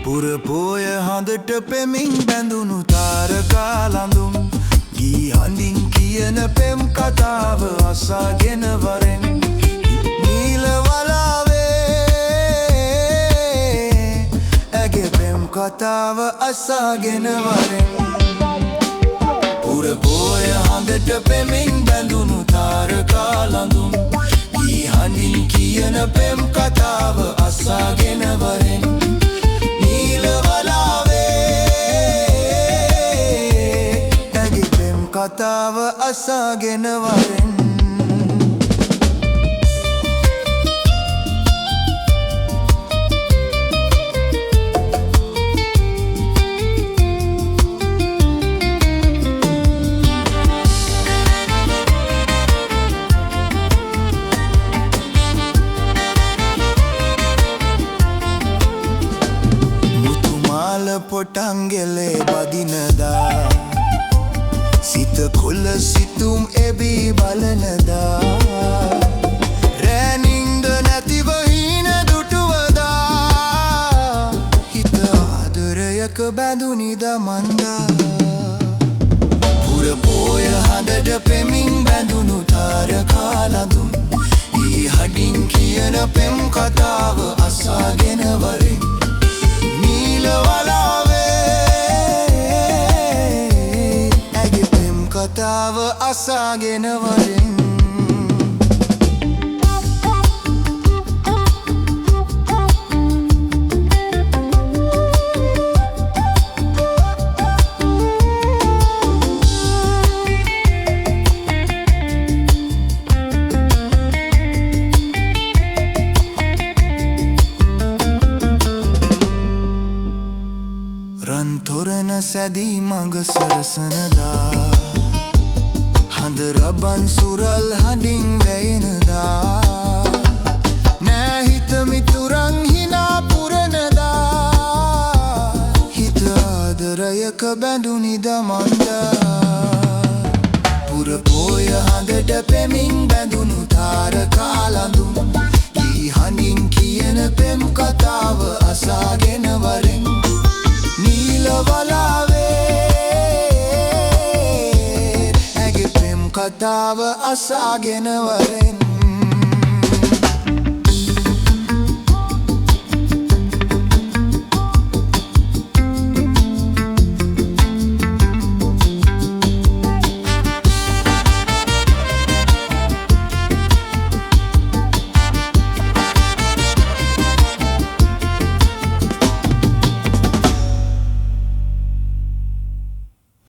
පුරපෝය හඳට පෙමින් බැඳුණු තාරකා ළඳුන් ගී හඬින් කියන පෙම් කතාව අසාගෙන වරෙන් නීල වලාවේ ඇගේ පෙම් කතාව අසාගෙන වරෙන් පුරපෝය හඳට පෙමින් බැඳුණු තාරකා ළඳුන් ගී හඬින් කියන පෙම් කතාව අසාගෙන වරෙන් කතාව අසාගෙන වරෙන් මුතුමාල පොටංගෙලේ බදිනදා සිත කොළ සිතුම් එබී බලනදා රෑනින්ද නැතිව හීන දුටුවදා හිත ආදරයක බැඳුනිද මන්දා පුරපෝය හඳට පෙමින් බැඳුණු තාරකා ළඳුන් ඊ හඬින් කියන පෙම් කතාව අසාගෙන වරෙන් නීල කතාව අසාගෙන වරෙන් රන් තොරණ සැදී මඟ සරසනදා හඳ රබන් සුරල් හඬින් වැයෙනදා නෑ හිත මිතුරන් හිනා පුරනදා හිත ආදරයක බැඳුනිද මන්දා පුරපෝය හඳට පෙමින් බැඳුණු තාරකා ළඳුන් ගී හඬින් කියන පෙම් කතාව අසාගෙන වරෙන් නීල වලාවේ කතාව අසාගෙන වරෙන්